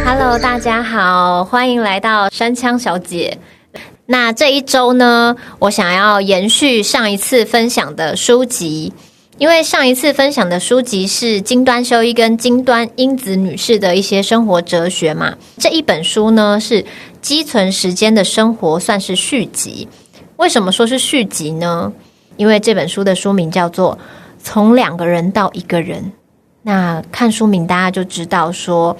Hello， 大家好，欢迎来到山枪小姐。那这一周呢，我想要延续上一次分享的书籍，因为上一次分享的书籍是金端修一跟金端英子女士的一些生活哲学嘛。这一本书呢是积存时间的生活，算是续集。为什么说是续集呢？因为这本书的书名叫做从2个人到1个人。那看书名大家就知道说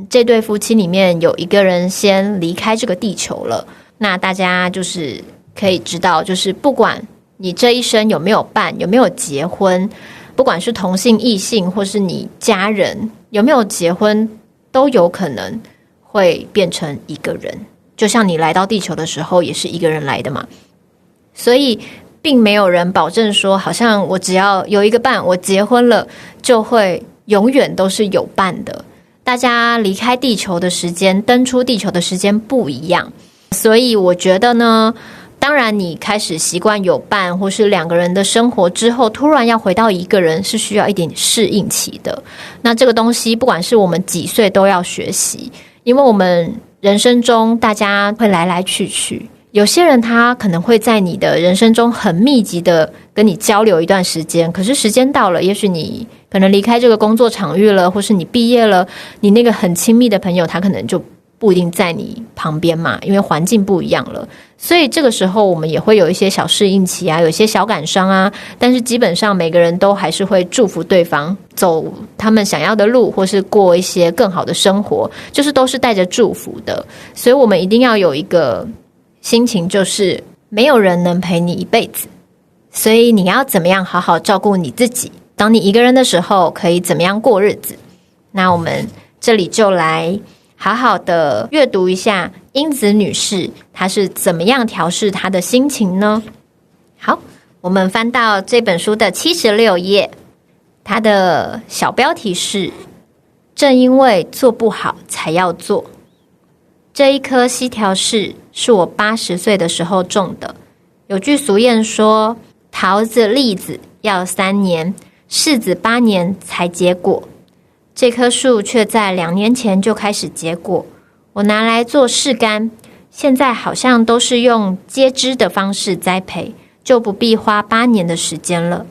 这对夫妻里面有1个人先离开这个地球了。那大家就是可以知道，就是不管你这一生有没有伴，有没有结婚，不管是同性异性或是你家人有没有结婚，都有可能会变成1个人。就像你来到地球的时候也是1个人来的嘛。所以并没有人保证说好像我只要有1个伴，我结婚了就会永远都是有伴的。大家离开地球的时间，登出地球的时间不一样。所以我觉得呢，当然你开始习惯有伴或是2个人的生活之后，突然要回到1个人是需要一点适应期的。那这个东西不管是我们几岁都要学习，因为我们人生中大家会来来去去，有些人他可能会在你的人生中很密集的跟你交流一段时间，可是时间到了，也许你可能离开这个工作场域了，或是你毕业了，你那个很亲密的朋友他可能就不一定在你旁边嘛，因为环境不一样了。所以这个时候我们也会有一些小适应期啊，有一些小感伤啊，但是基本上每个人都还是会祝福对方走他们想要的路，或是过一些更好的生活，就是都是带着祝福的。所以我们一定要有一个心情，就是没有人能陪你一辈子，所以你要怎么样好好照顾你自己，当你1个人的时候可以怎么样过日子。那我们这里就来好好的阅读一下英子女士她是怎么样调试她的心情呢？好，我们翻到这本书的76页，它的小标题是正因为做不好才要做。这一颗西条柿是我80岁的时候种的。有句俗谚说，桃子栗子要3年，柿子8年才结果。这棵树却在2年前就开始结果，我拿来做柿干，现在好像都是用接枝的方式栽培，就不必花8年的时间了。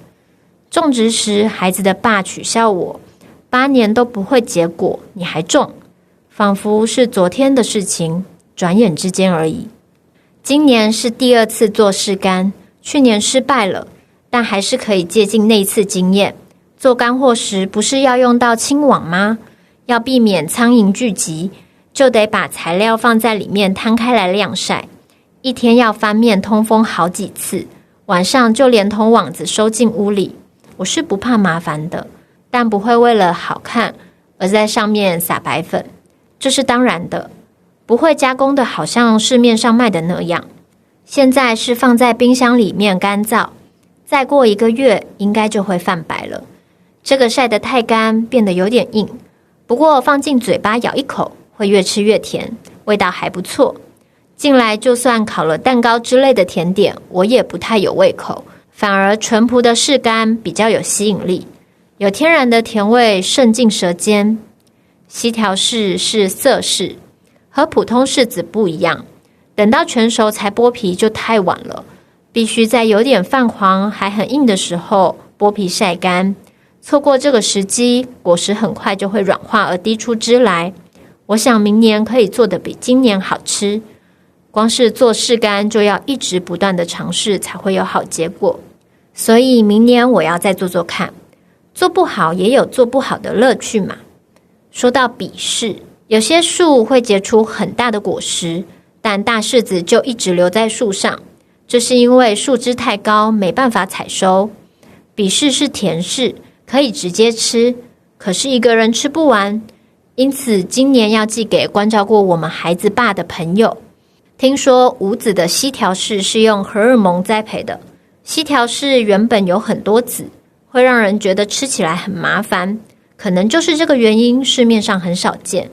种植时，孩子的爸取笑我，8年都不会结果，你还种，仿佛是昨天的事情，转眼之间而已。今年是第2次做柿干，去年失败了，但还是可以借鉴那一次经验。做干货时不是要用到轻网吗？要避免苍蝇聚集，就得把材料放在里面摊开来晾晒，一天要翻面通风好几次，晚上就连同网子收进屋里。我是不怕麻烦的，但不会为了好看而在上面撒白粉，这是当然的，不会加工的好像市面上卖的那样。现在是放在冰箱里面干燥，再过1个月应该就会泛白了。这个晒得太干，变得有点硬，不过放进嘴巴咬1口，会越吃越甜，味道还不错。近来就算烤了蛋糕之类的甜点，我也不太有胃口，反而淳朴的柿干比较有吸引力，有天然的甜味渗进舌尖。西条柿是色柿，和普通柿子不一样，等到全熟才剥皮就太晚了，必须在有点泛黄还很硬的时候剥皮晒干。错过这个时机，果实很快就会软化而滴出汁来。我想明年可以做得比今年好吃。光是做柿干就要一直不断的尝试才会有好结果，所以明年我要再做做看。做不好也有做不好的乐趣嘛。说到比柿，有些树会结出很大的果实，但大柿子就一直留在树上，这是因为树枝太高，没办法采收。比柿是甜柿，可以直接吃，可是1个人吃不完，因此今年要寄给关照过我们孩子爸的朋友。听说无籽的西条柿是用荷尔蒙栽培的，西条柿原本有很多籽，会让人觉得吃起来很麻烦，可能就是这个原因，市面上很少见。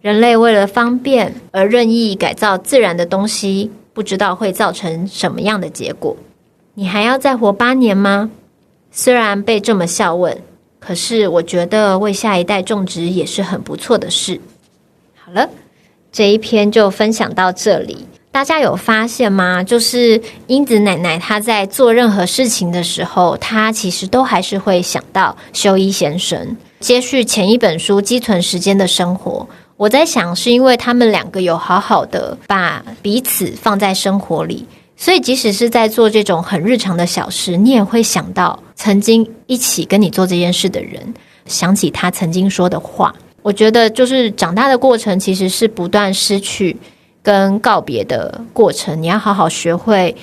人类为了方便而任意改造自然的东西，不知道会造成什么样的结果。你还要再活8年吗？虽然被这么笑问，可是我觉得为下一代种植也是很不错的事。好了，这一篇就分享到这里。大家有发现吗？就是英子奶奶她在做任何事情的时候，她其实都还是会想到修一先生。接续前一本书《积存时间的生活》，我在想是因为他们两个有好好的把彼此放在生活里，所以即使是在做这种很日常的小事，你也会想到曾经一起跟你做这件事的人，想起他曾经说的话。我觉得就是长大的过程其实是不断失去跟告别的过程，你要好好学会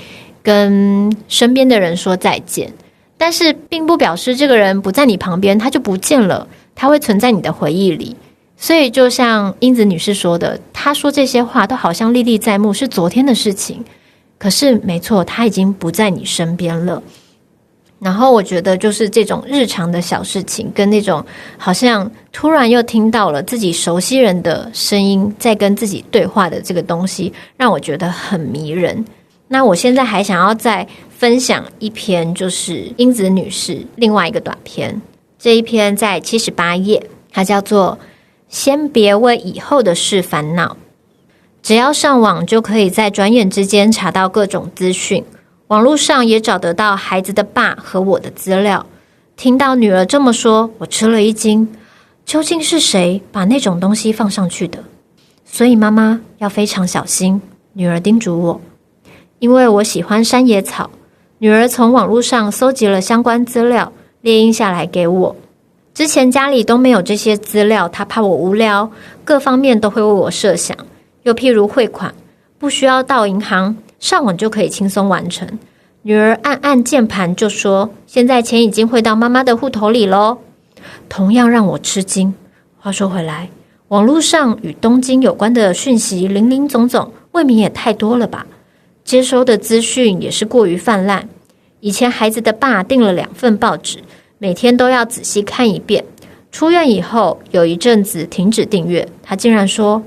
跟身边的人说再见，但是并不表示这个人不在你旁边他就不见了，他会存在你的回忆里。所以就像英子女士说的，她说这些话都好像历历在目，是昨天的事情，可是没错，他已经不在你身边了。然后我觉得就是这种日常的小事情，跟那种好像突然又听到了自己熟悉人的声音在跟自己对话的这个东西，让我觉得很迷人。那我现在还想要再分享一篇，就是英子女士另外一个短篇，这一篇在78页，它叫做先别为以后的事烦恼。只要上网就可以在转眼之间查到各种资讯，网络上也找得到孩子的爸和我的资料。听到女儿这么说，我吃了一惊，究竟是谁把那种东西放上去的？所以妈妈要非常小心，女儿叮嘱我。因为我喜欢山野草，女儿从网络上搜集了相关资料，列印下来给我。之前家里都没有这些资料，她怕我无聊，各方面都会为我设想。又譬如汇款，不需要到银行，上网就可以轻松完成。女儿按按键盘就说，现在钱已经汇到妈妈的户头里咯。同样让我吃惊。话说回来，网络上与东京有关的讯息林林总总，未免也太多了吧？接收的资讯也是过于泛滥。以前孩子的爸订了2份报纸，每天都要仔细看一遍。出院以后，有一阵子停止订阅，他竟然说，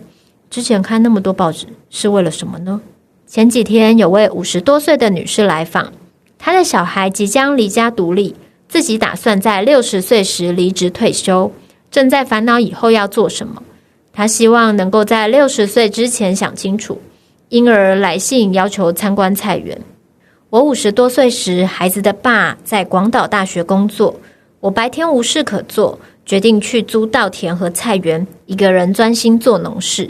之前看那么多报纸是为了什么呢？前几天有位50多岁的女士来访，她的小孩即将离家独立，自己打算在60岁时离职退休，正在烦恼以后要做什么。她希望能够在60岁之前想清楚，因而来信要求参观菜园。我50多岁时，孩子的爸在广岛大学工作，我白天无事可做，决定去租稻田和菜园，一个人专心做农事，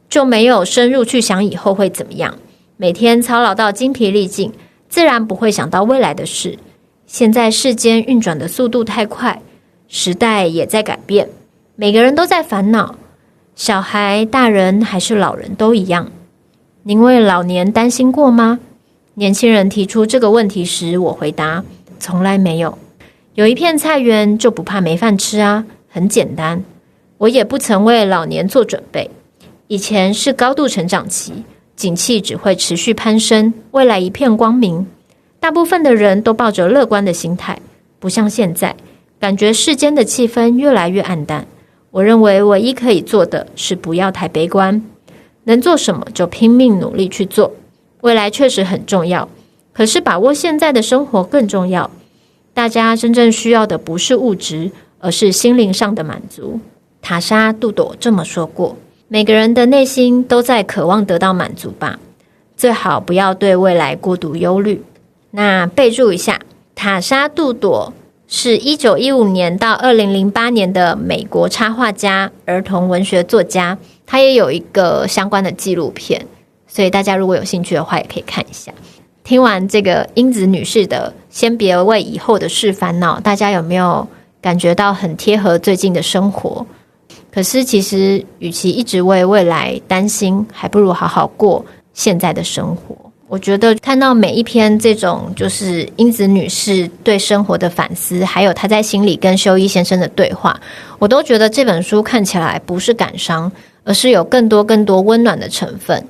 就没有深入去想以后会怎么样。每天操劳到精疲力尽，自然不会想到未来的事。现在世间运转的速度太快，时代也在改变，每个人都在烦恼，小孩、大人还是老人都一样。您为老年担心过吗？年轻人提出这个问题时，我回答，从来没有。有一片菜园就不怕没饭吃啊，很简单。我也不曾为老年做准备。以前是高度成长期，景气只会持续攀升，未来一片光明。大部分的人都抱着乐观的心态，不像现在，感觉世间的气氛越来越暗淡。我认为唯一可以做的是不要太悲观，能做什么就拼命努力去做。未来确实很重要，可是把握现在的生活更重要。大家真正需要的不是物质，而是心灵上的满足。塔莎·杜朵这么说过，每个人的内心都在渴望得到满足吧，最好不要对未来过度忧虑。那备注一下，塔莎·杜朵是1915年到2008年的美国插画家、儿童文学作家，他也有一个相关的纪录片，所以大家如果有兴趣的话也可以看一下。听完这个英子女士的先别为以后的事烦恼，大家有没有感觉到很贴合最近的生活？可是其实与其一直为未来担心，还不如好好过现在的生活。我觉得看到每一篇这种就是英子女士对生活的反思，还有她在心里跟修一先生的对话，我都觉得这本书看起来不是感伤，而是有更多温暖的成分。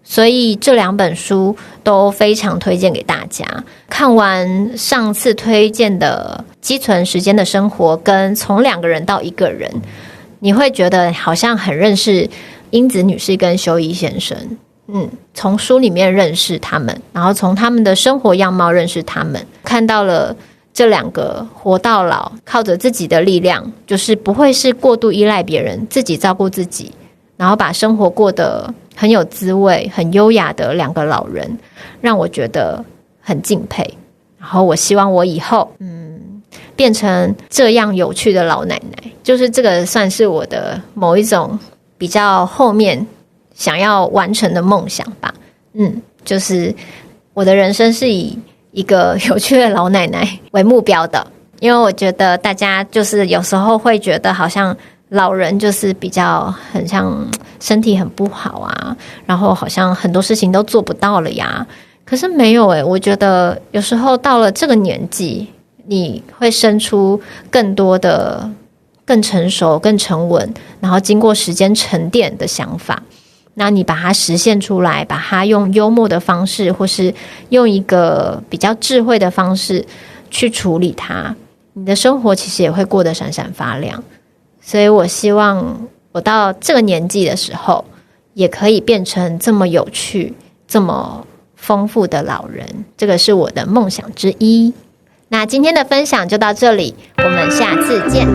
所以这2本书都非常推荐给大家。看完上次推荐的积存时间的生活跟从2个人到1个人，你会觉得好像很认识英子女士跟修一先生。从书里面认识他们，然后从他们的生活样貌认识他们，看到了这两个活到老，靠着自己的力量，就是不会是过度依赖别人，自己照顾自己，然后把生活过得很有滋味、很优雅的两个老人，让我觉得很敬佩。然后我希望我以后变成这样有趣的老奶奶，就是这个算是我的某一种比较后面想要完成的梦想吧。就是我的人生是以一个有趣的老奶奶为目标的，因为我觉得大家就是有时候会觉得好像老人就是比较很像身体很不好啊，然后好像很多事情都做不到了呀。可是没有我觉得有时候到了这个年纪，你会生出更多的更成熟、更沉稳，然后经过时间沉淀的想法。那你把它实现出来，把它用幽默的方式，或是用一个比较智慧的方式去处理它，你的生活其实也会过得闪闪发亮。所以我希望我到这个年纪的时候，也可以变成这么有趣、这么丰富的老人，这个是我的梦想之一。那今天的分享就到这里，我们下次见。